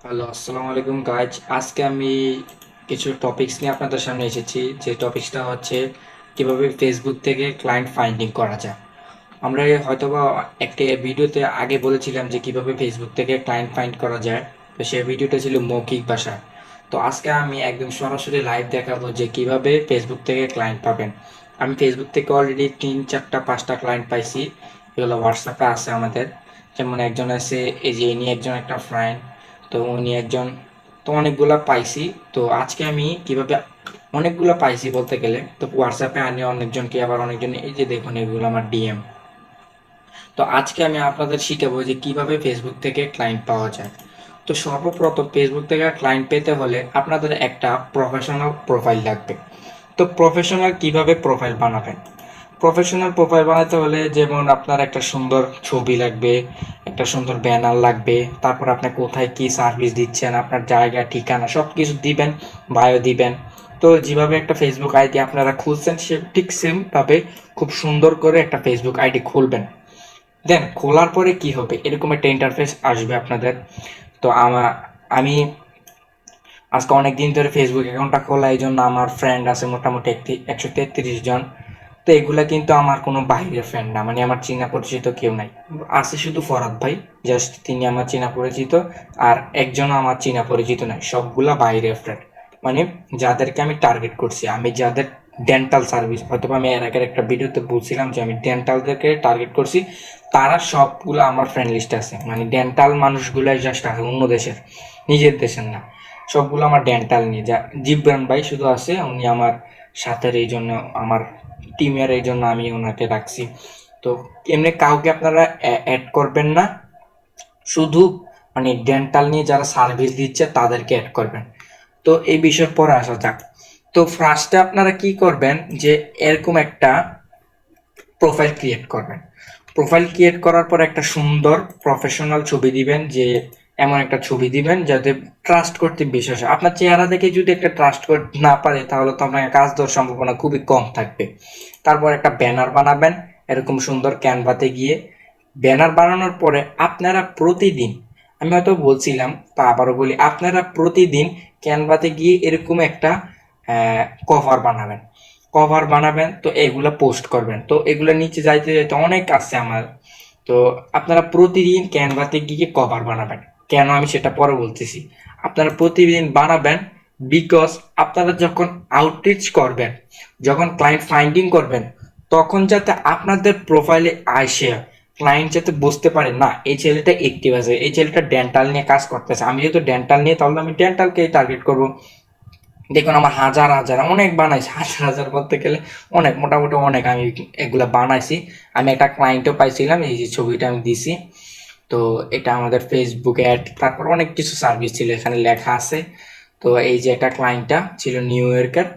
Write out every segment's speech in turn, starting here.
Hello, আসসালামু আলাইকুম guys. আজকে আমি কিছু টপিকস নিয়ে আপনাদের সামনে এসেছি। যে টপিকসটা হচ্ছে কিভাবে ফেসবুক থেকে ক্লায়েন্ট ফাইন্ডিং করা যায়। আমরা হয়তোবা একটা ভিডিওতে আগে বলেছিলাম যে কিভাবে ফেসবুক থেকে ক্লায়েন্ট ফাইন্ড করা যায়। তো সেই ভিডিওটা ছিল মৌখিক ভাষায়। তো আজকে আমি একদম সরাসরি লাইভ দেখাবো যে কিভাবে ফেসবুক থেকে ক্লায়েন্ট পাবেন। আমি ফেসবুক থেকে অলরেডি 3, 4, 5টা ক্লায়েন্ট পাইছি। এগুলো হোয়াটসঅ্যাপে আছে আমাদের। যেমন একজন আছে, এই যে ইনি একজন একটা ফ্রেন্ড, তো উনি একজন, তো অনেকগুলা পাইছি। তো আজকে আমি কিভাবে অনেকগুলো পাইছি বলতে গেলে, তো হোয়াটসঅ্যাপে আনি অনেকজনকে, আবার অনেকজন, এই যে দেখুন এগুলো আমার ডিএম। তো আজকে আমি আপনাদের শিখাবো যে কিভাবে ফেসবুক থেকে ক্লায়েন্ট পাওয়া যায়। তো সর্বপ্রথম ফেসবুক থেকে ক্লায়েন্ট পেতে হলে আপনাদের একটা প্রফেশনাল প্রোফাইল লাগবে। তো প্রফেশনাল কিভাবে প্রোফাইল বানাবেন? প্রফেশনাল প্রোফাইল বানাতে হলে যেমন আপনার একটা সুন্দর ছবি লাগবে, একটা সুন্দর ব্যানার লাগবে, তারপর আপনি কোথায় কি সার্ভিস দিচ্ছেন, আপনার জায়গা ঠিকানা সব কিছু দিবেন, বায়ো দিবেন। তো যেভাবে একটা ফেসবুক আইডি আপনারা খুলছেন সে ঠিক সেমভাবে খুব সুন্দর করে একটা ফেসবুক আইডি খুলবেন। দেন খোলার পরে কি হবে, এরকম একটা ইন্টারফেস আসবে আপনাদের। তো আমি আজকে অনেক দিন ধরে ফেসবুক অ্যাকাউন্টটা খোলা, এই জন্য আমার ফ্রেন্ড আছে মোটামুটি 133 জন। তো এগুলা কিন্তু আমার কোনো বাইরের ফ্রেন্ড না, মানে আমার চীনা পরিচিত কেউ নাই। আছে শুধু ফরাদ ভাই, জাস্ট তিনি আমার চীনা পরিচিত। আর একজনও আমার চীনা পরিচিত নাই, সবগুলা বাইরের ফ্রেন্ড। মানে যাদেরকে আমি টার্গেট করছি, আমি যাদের ডেন্টাল সার্ভিস, হয়তো আমি এর আগের একটা ভিডিওতে বলছিলাম যে আমি ডেন্টালদেরকে টার্গেট করছি, তারা সবগুলো আমার ফ্রেন্ড লিস্টে আছে। মানে ডেন্টাল মানুষগুলাই জাস্ট আছে, অন্য দেশের, নিজের দেশের না। সবগুলো আমার ডেন্টাল নিয়ে, যা জিব্রান ভাই শুধু আছে, উনি আমার সাথের, এই জন্য আমার টিমের, এই জন্য আমি ওনাকে রাখছি। তো এমনি কাউকে আপনারা অ্যাড করবেন না, শুধু মানে ডেন্টাল নিয়ে যারা সার্ভিস দিচ্ছে তাদেরকে অ্যাড করবেন। তো এই বিষয়ের পরে আসা যাক। তো ফার্স্টে আপনারা কি করবেন, যে এরকম একটা প্রোফাইল ক্রিয়েট করবেন। প্রোফাইল ক্রিয়েট করার পর একটা সুন্দর প্রফেশনাল ছবি দিবেন, যে এমন একটা ছবি দিবেন যাতে ট্রাস্ট করতে বিশ্বাস হয়। আপনার চেহারা দেখে যদি একটা ট্রাস্ট করতে না পারে, তাহলে তো আপনাকে কাজ দেওয়ার সম্ভাবনা খুবই কম থাকবে। তারপর একটা ব্যানার বানাবেন, এরকম সুন্দর ক্যানভাতে গিয়ে। ব্যানার বানানোর পরে আপনারা প্রতিদিন, আমি হয়তো বলছিলাম তা আবারও বলি, আপনারা প্রতিদিন ক্যানভাতে গিয়ে এরকম একটা কভার বানাবেন। কভার বানাবেন, তো এগুলা পোস্ট করবেন। তো এগুলা নিচে যাইতে যাইতে অনেক আছে আমার। তো আপনারা প্রতিদিন ক্যানভাতে গিয়ে কভার বানাবেন। কেন আমি সেটা পরে বলতেছি। আপনারা প্রতিদিন বানাবেন, বিকজ আপনারা যখন আউটরিচ করবেন, যখন ক্লায়েন্ট ফাইন্ডিং করবেন, তখন যাতে আপনাদের প্রোফাইলে আসে, ক্লায়েন্ট যাতে বুঝতে পারে না এই ছেলেটা অ্যাক্টিভ আছে, এই ছেলেটা ডেন্টাল নিয়ে কাজ করতেছে। আমি যেহেতু ডেন্টাল নিয়ে, তাহলে আমি ডেন্টালকেই টার্গেট করব। দেখুন আমার হাজার হাজার অনেক বানাইছি, হাজার হাজার বলতে গেলে অনেক, মোটামুটি অনেক আমি এগুলা বানাইছি। আমি একটা ক্লায়েন্টও পাইছিলাম, এই যে ছবিটা আমি দিছি। তো এটা আমাদের ফেসবুক অ্যাড, তারপর অনেক কিছু সার্ভিস ছিল এখানে লেখা আছে। তো এই যে একটা ক্লায়েন্টটা ছিল নিউ ইয়র্কের।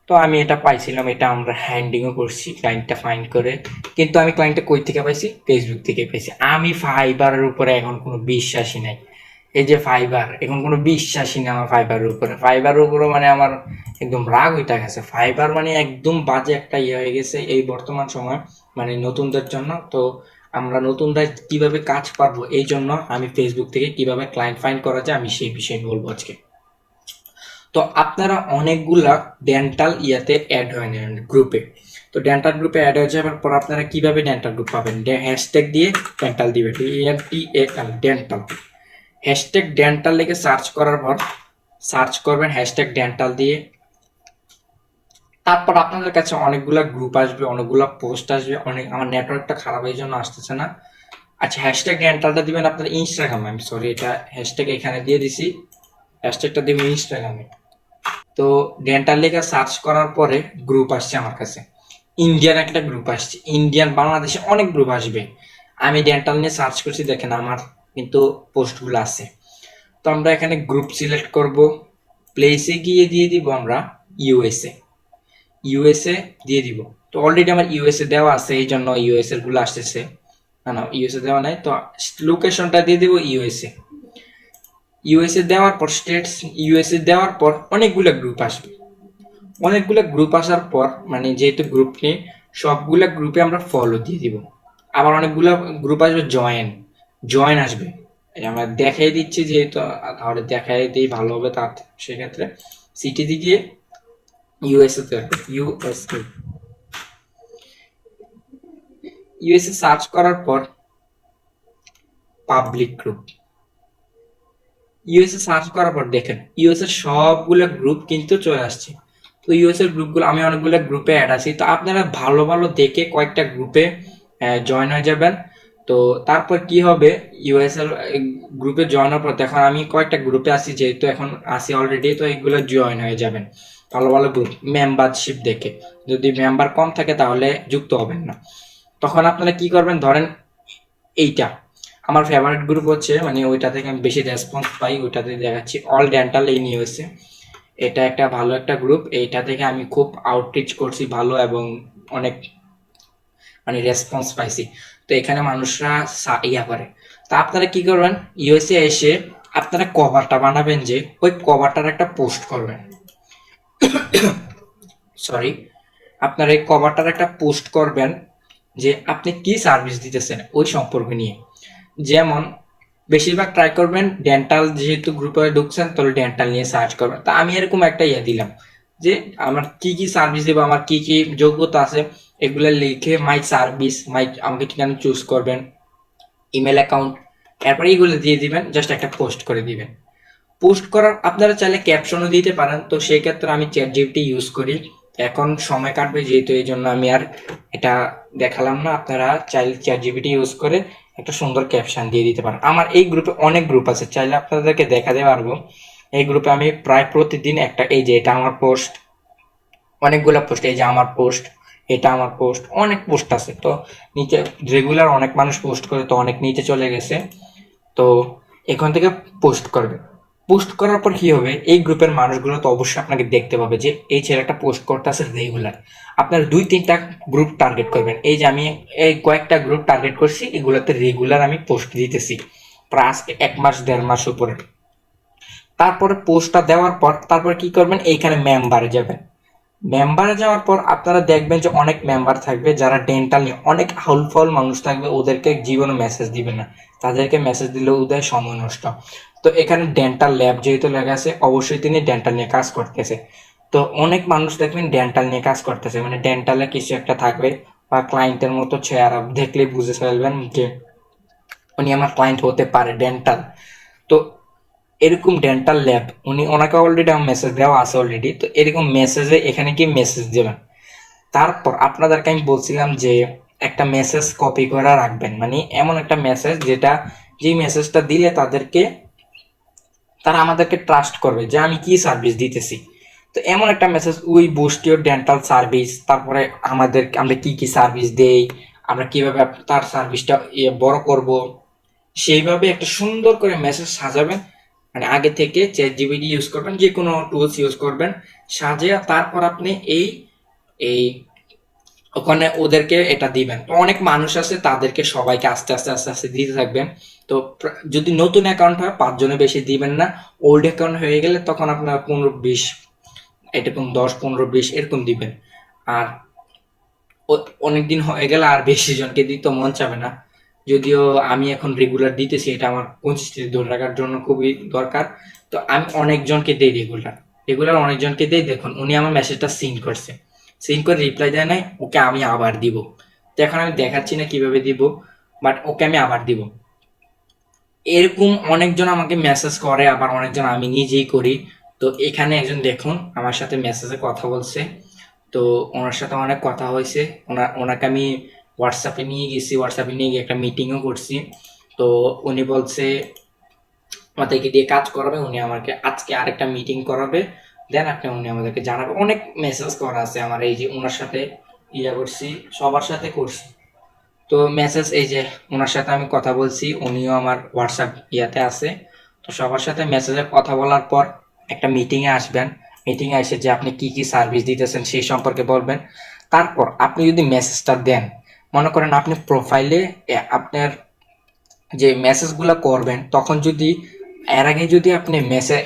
তো আমি এটা পাইছিলাম, এটা আমরা হ্যান্ডিংও করছি ক্লায়েন্টটা ফাইন্ড করে। কিন্তু আমি ক্লায়েন্টটা কই থেকে পাইছি? ফেসবুক থেকে পাইছি। আমি ফাইবারের উপরে এখন কোনো বিশ্বাসই নাই। এই যে ফাইবার, এখন কোনো বিশ্বাসই নেই আমার ফাইবারের উপরে। ফাইবারের উপরে মানে আমার একদম রাগ হইটা গেছে। ফাইবার মানে একদম বাজে একটা ইয়ে হয়ে গেছে এই বর্তমান সময়, মানে নতুনদের জন্য। তো আমরা নতুনরা কিভাবে কাজ পাবো, এই জন্য আমি ফেসবুক থেকে কিভাবে ক্লায়েন্ট ফাইন্ড করা যায় আমি সেই বিষয়ে বলবো আজকে। তো আপনারা অনেকগুলা ডেন্টাল ইয়াতে অ্যাড হয়ে নেন গ্রুপে। তো ডেন্টাল গ্রুপে অ্যাড হয়ে যাওয়ার পর আপনারা কিভাবে ডেন্টাল গ্রুপ পাবেন? হ্যাশট্যাগ দিয়ে ডেন্টাল দিবেন, DENTAL ডেন্টাল। হ্যাশট্যাগ ডেন্টাল লিখে সার্চ করার পর সার্চ করবেন হ্যাশট্যাগ ডেন্টাল দিয়ে। তারপর আপনাদের কাছে অনেকগুলা গ্রুপ আসবে, অনেকগুলা পোস্ট আসবে। অনেক, আমার নেটওয়ার্কটা খারাপ এই জন্য আসতেছে না। আচ্ছা, হ্যাশট্যাগ ডেন্টালটা দিবেন আপনার ইনস্টাগ্রামে। আমি সরি, এটা হ্যাশট্যাগ এখানে দিয়ে দিছি। হ্যাশট্যাগটা দিবেন ইনস্টাগ্রামে। তো ডেন্টাল লেখা সার্চ করার পরে গ্রুপ আসছে আমার কাছে। ইন্ডিয়ান একটা গ্রুপ আসছে, ইন্ডিয়ান, বাংলাদেশে অনেক গ্রুপ আসবে। আমি ডেন্টাল নিয়ে সার্চ করছি, দেখেন আমার কিন্তু পোস্টগুলো আছে। তো আমরা এখানে গ্রুপ সিলেক্ট করব, প্লেসে গিয়ে দিয়ে দিব আমরা ইউএসএ। ইউএসএ দিয়ে দিব। তো অলরেডি আমার ইউএসএ দেওয়া আছে, এই জন্য ইউএসএ গুলো আসতেছে। না না, ইউএসএ দেওয়া নাই, তো লোকেশনটা দিয়ে দিব ইউএসএ। ইউএসএ দেওয়ার পর স্টেটস, ইউএসএ দেওয়ার পর অনেকগুলো গ্রুপ আসবে। অনেকগুলো গ্রুপ আসার পর, মানে যেহেতু গ্রুপ নিয়ে, সবগুলা গ্রুপে আমরা ফলো দিয়ে দিব। আবার অনেকগুলো গ্রুপ আসবে, জয়েন, জয়েন আসবে। আমরা দেখাই দিচ্ছি যেহেতু, তাহলে দেখাই দিই ভালো হবে। তার সেক্ষেত্রে সিটি গিয়ে ইউএসএ ইউএসএ সার্চ করার পর পাবলিক গ্রুপ, ইউএসএ সার্চ করার পর দেখেন ইউএসএ সবগুলো গ্রুপ কিন্তু চলে আসছে। তো ইউএসএ গ্রুপগুলো, আমি অনেকগুলো গ্রুপে অ্যাড আছি, তো আপনারা ভালো ভালো দেখে কয়েকটা গ্রুপে জয়েন হয়ে যাবেন। তো তারপর কি হবে, ইউএসএল গ্রুপে জয়েন হওয়ার পর দেখুন আমি কয়েকটা গ্রুপে আছি, যেহেতু এখন আছি অলরেডি, তো এগুলো জয়েন হয়ে যাবেন ভালো ভালো গ্রুপ মেম্বারশিপ দেখে। যদি মেম্বার কম থাকে তাহলে যুক্ত হবেন না। তখন আপনারা কি করবেন, ধরেন এইটা আমার ফেভারিট গ্রুপ হচ্ছে, মানে ওইটা থেকে আমি বেশি রেসপন্স পাই, ওইটাতে দেখাচ্ছি অল ডেন্টাল ইন ইউএসএ। এটা একটা ভালো একটা গ্রুপ, এইটা থেকে আমি খুব আউটরিচ করছি ভালো, এবং অনেক মানে রেসপন্স পাইছি। তো এখানে মানুষরা ইয়া করে। তা আপনারা কি করবেন, ইউএসএ এসে আপনারা কভারটা বানাবেন, যে ওই কভারটার একটা পোস্ট করবেন, সরি, আপনার এই কভারটার একটা পোস্ট করবেন যে আপনি কি সার্ভিস দিতেছেন ওই সম্পর্কে নিয়ে। যেমন বেশিরভাগ ট্রাই করবেন ডেন্টাল, যেহেতু গ্রুপে ঢুকছেন তাহলে ডেন্টাল নিয়ে সার্চ করবেন। তা আমি এরকম একটা দিলাম যে আমার কি কি সার্ভিস দেবো, আমার কি কি যোগ্যতা আছে, এগুলো লিখে মাই সার্ভিস, আমাকে ঠিকানা চুজ করবেন, ইমেল অ্যাকাউন্ট, এরপরে এইগুলো দিয়ে দিবেন, জাস্ট একটা পোস্ট করে দিবেন। পোস্ট করার আপনারা চাইলে ক্যাপশনও দিতে পারেন, তো সেই ক্ষেত্রে আমি চ্যাট জিপিটি ইউজ করি। এখন সময় কাটবে যেহেতু, এই জন্য আমি আর এটা দেখালাম না। আপনারা চাইলে চ্যাট জিপিটি ইউজ করে একটা সুন্দর ক্যাপশন দিয়ে দিতে পারেন। আমার এই গ্রুপে অনেক গ্রুপ আছে, চাইলে আপনাদেরকে দেখাতে পারবো। এই গ্রুপে আমি প্রায় প্রতিদিন একটা, এই যে এটা আমার পোস্ট, অনেকগুলো পোস্ট, এই যে আমার পোস্ট, এটা আমার পোস্ট, অনেক পোস্ট আছে। তো নিচে রেগুলার অনেক মানুষ পোস্ট করে, তো অনেক নিচে চলে গেছে। তো এখান থেকে পোস্ট করবে। পোস্ট করার পর কি হবে, এই গ্রুপের মানুষগুলো তো অবশ্যই আপনাকে দেখতে পাবে যে এই ছেলেটা পোস্ট করতে আছে রেগুলার। আপনার 2-3টা গ্রুপ টার্গেট করবেন। এই যে আমি এই কয়েকটা গ্রুপ টার্গেট করছি, এগুলোতে রেগুলার আমি পোস্ট দিতেছি প্রায় আজকে 1 মাস 1.5 মাস উপরে। তারপরে পোস্টটা দেওয়ার পর তারপরে কি করবেন, এইখানে মেম্বারে যাবেন। মেম্বারে যাওয়ার পর আপনারা দেখবেন যে অনেক মেম্বার থাকবে যারা ডেন্টাল নিয়ে অনেক হাউলফল মানুষ থাকবে, ওদেরকে জীবনে মেসেজ দিবেন না, তাদেরকে মেসেজ দিলে ওদের সময় নষ্ট। তো এখানে ডেন্টাল ল্যাব যেহেতু লেখা আছে, অবশ্যই তিনি ডেন্টাল নিয়ে কাজ করতেছে। তো অনেক মানুষ দেখবেন ডেন্টাল নিয়ে কাজ করতেছে, মানে ডেন্টালে কিছু একটা থাকবে, বা ক্লায়েন্টের মতো চেহারা দেখলেই বুঝে ফেলবেন যে উনি আমার ক্লায়েন্ট হতে পারে ডেন্টাল। তো এরকম ডেন্টাল ল্যাব, ওনাকে অলরেডি আমার মেসেজ দেওয়া আছে অলরেডি, তো এরকম মেসেজে এখানে কি মেসেজ দেবেন। তারপর আপনাদেরকে আমি বলছিলাম যে একটা মেসেজ কপি করে রাখবেন, মানে এমন একটা মেসেজ যেটা, যে মেসেজটা দিলে তারা আমাদেরকে ট্রাস্ট করবে যে আমি কি সার্ভিস দিতেছি। তো এমন একটা message, we boost your dental service, তারপরে আমরা কি কি সার্ভিস দেই, আমরা কিভাবে তার সার্ভিসটা বড় করব, সেইভাবে একটা সুন্দর করে মেসেজ সাজাবেন। মানে আগে থেকে চ্যাট জিপিটি ইউজ করবেন, যে কোনো টুলস ইউজ করবেন, সাজিয়ে তারপর আপনি এই এই ওখানে ওদেরকে এটা দিবেন। তো অনেক মানুষ আছে, তাদেরকে সবাইকে আস্তে আস্তে আস্তে আস্তে দিতে থাকবেন। তো যদি নতুন অ্যাকাউন্ট হয় 5 জনের বেশি দিবেন না। ওল্ড অ্যাকাউন্ট হয়ে গেলে তখন আপনার 15-20, এরকম 10-15-20 এরকম দিবেন। আর অনেকদিন হয়ে গেলে আর বেশি জনকে দিতে মন চাবে না। যদিও আমি এখন রেগুলার দিতেছি, এটা আমার কনসিস্টেন্সি ধরে রাখার জন্য খুবই দরকার। তো আমি অনেকজনকে দিই রেগুলার, অনেকজনকে দিই। দেখুন উনি আমার মেসেজটা সিন করছে, সিন করে রিপ্লাই দেয় নাই, ওকে আমি আবার দিব। তো এখন আমি দেখাচ্ছি না কিভাবে দিব, বাট ওকে আমি আবার দিব। এরকম অনেকজন আমাকে মেসেজ করে, আবার অনেকজন আমি নিজেই করি। তো এখানে একজন দেখুন আমার সাথে মেসেজে কথা বলছে, তো ওনার সাথে অনেক কথা হয়েছে। ওনাকে আমি হোয়াটসঅ্যাপে নিয়ে গেছি, হোয়াটসঅ্যাপে নিয়ে গিয়ে একটা মিটিংও করছি। তো উনি বলছে আমাদেরকে দিয়ে কাজ করাবে, উনি আমাকে আজকে আরেকটা মিটিং করাবে, দেন উনি আমাদেরকে জানাবে। অনেক মেসেজ করা আছে আমার, এই যে ওনার সাথে করছি, সবার সাথে করছি। তো মেসেজ, এই যে ওনার সাথে আমি কথা বলছি, উনিও আমার হোয়াটসঅ্যাপ আছে। তো সবার সাথে মেসেজে কথা বলার পর একটা মিটিংয়ে আসবেন। মিটিংয়ে এসে যে আপনি কি কি সার্ভিস দিতেছেন সেই সম্পর্কে বলবেন। তারপর আপনি যদি মেসেজটা দেন, মনে করেন আপনি প্রোফাইলে আপনার যে মেসেজগুলো করবেন, তখন যদি এর আগে যদি আপনি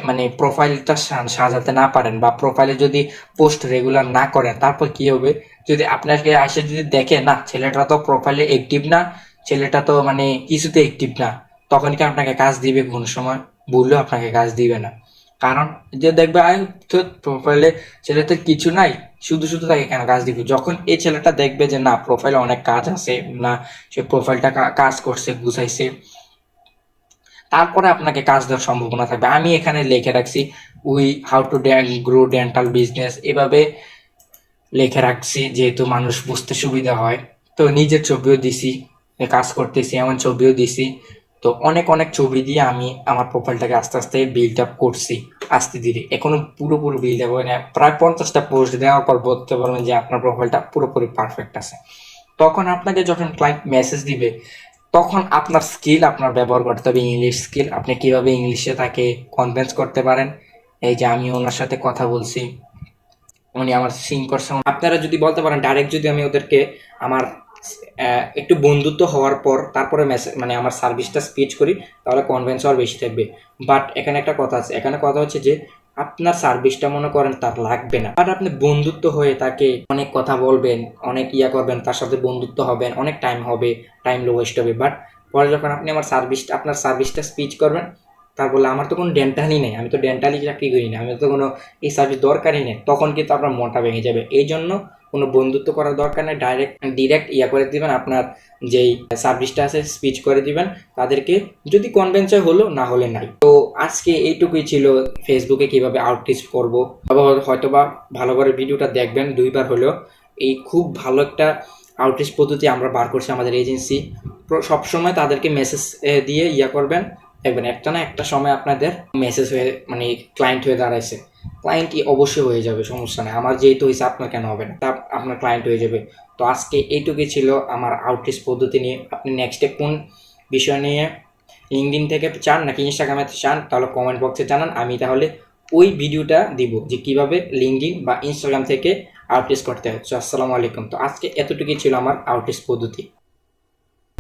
মানে প্রোফাইলটা সাজাতে না পারেন, বা প্রোফাইলে যদি পোস্ট রেগুলার না করেন, তারপর কি হবে, যদি আপনাকে আসে যদি দেখে না ছেলেটা তো প্রোফাইলে অ্যাক্টিভ না, ছেলেটা তো মানে কিছুতে অ্যাক্টিভ না, তখন কি আপনাকে কাজ দিবে? কোনো সময় বললেও আপনাকে কাজ দিবে না। কারণ যে দেখবে তো প্রোফাইলে ছেলেটার কিছু নাই, শুধু শুধু তাকে কেন কাজ দিবে? যখন এই ছেলেটা দেখবে যে না, প্রোফাইলে অনেক কাজ আছে, না সে প্রোফাইলটা কাজ করছে, গুছাইছে, তারপরে আপনাকে কাজ দেওয়ার সম্ভাবনা থাকবে। আমি এখানে লিখে রাখছি we how to grow dental business, এভাবে লিখে রাখছি যেহেতু মানুষ বুঝতে সুবিধা হয়। তো নিজের ছবিও দিছি, কাজ করতেছি এমন ছবিও দিছি। তো অনেক অনেক ছবি দিয়ে আমি আমার প্রোফাইলটাকে আস্তে আস্তে বিল্ড আপ করছি আস্তে ধীরে। এখনো পুরোপুরি বিল্ড আপ হয় না, প্রায় 50টা পোস্ট দেওয়ার পর বলতে পারবেন যে আপনার প্রোফাইলটা পুরোপুরি পারফেক্ট আছে। তখন আপনাকে যখন ক্লায়েন্ট মেসেজ দিবে, তখন আপনার স্কিল আপনার ব্যবহার করতে হবে, ইংলিশ স্কিল। আপনি কিভাবে ইংলিশে তাকে কনভিন্স করতে পারেন। এই যে আমি ওনার সাথে কথা বলছি, উনি আমার সিং করছে। আপনারা যদি বলতে পারেন ডাইরেক্ট, যদি আমি ওদেরকে আমার একটু বন্ধুত্ব হওয়ার পর তারপরে মেসেজ মানে আমার সার্ভিসটা স্পিচ করি, তাহলে কনভেন্স হওয়ার বেশি থাকবে। বাট এখানে একটা কথা আছে, এখানে কথা হচ্ছে যে আপনার সার্ভিসটা মনে করেন তার লাগবে না, বাট আপনি বন্ধুত্ব হয়ে তাকে অনেক কথা বলবেন, অনেক করবেন, তার সাথে বন্ধুত্ব হবেন, অনেক টাইম হবে, টাইম ওয়েস্ট হবে। বাট পরে যখন আপনি আপনার সার্ভিসটা স্পিচ করবেন, তার বলে আমার তো কোনো ডেন্টালই নেই, আমি তো ডেন্টালি চাকরি করি না, আমি তো কোনো এই সার্ভিস দরকারই নেই, তখন কিন্তু আপনার মনটা ভেঙে যাবে। এই জন্য কোনো বন্ধুত্ব করার দরকার নেই, ডিরেক্ট করে দিবেন, আপনার যেই সার্ভিসটা আছে স্পিচ করে দিবেন তাদেরকে, যদি কনভেন্স হলো, না হলে নাই। তো আজকে এইটুকুই ছিল ফেসবুকে কিভাবে আউটরিচ করব। হয়তো বা ভালো করে ভিডিওটা দেখবেন 2বার হলেও। এই খুব ভালো একটা আউটরিচ পদ্ধতি আমরা বার করছি আমাদের এজেন্সি। সবসময় তাদেরকে মেসেজ দিয়ে করবেন, দেখবেন একটা না একটা সময় আপনাদের মেসেজ হয়ে মানে ক্লায়েন্ট হয়ে দাঁড়াইছে। ক্লায়েন্টই অবশ্যই হয়ে যাবে, সমস্যা নেই। আমার যেহেতু হয়েছে আপনার কেন হবে না, তা আপনার ক্লায়েন্ট হয়ে যাবে। তো আজকে এইটুকুই ছিল আমার আউটরিচ পদ্ধতি নিয়ে। আপনি নেক্সটে কোন বিষয় নিয়ে লিঙ্কডিন থেকে চান নাকি ইনস্টাগ্রামে চান, তাহলে কমেন্ট বক্সে জানান, আমি তাহলে ওই ভিডিওটা দিব যে কিভাবে লিঙ্কডিন বা ইনস্টাগ্রাম থেকে আউটরিচ করতে হয়। আসসালামু আলাইকুম। তো আজকে এতটুকুই ছিল আমার আউটরিচ পদ্ধতি।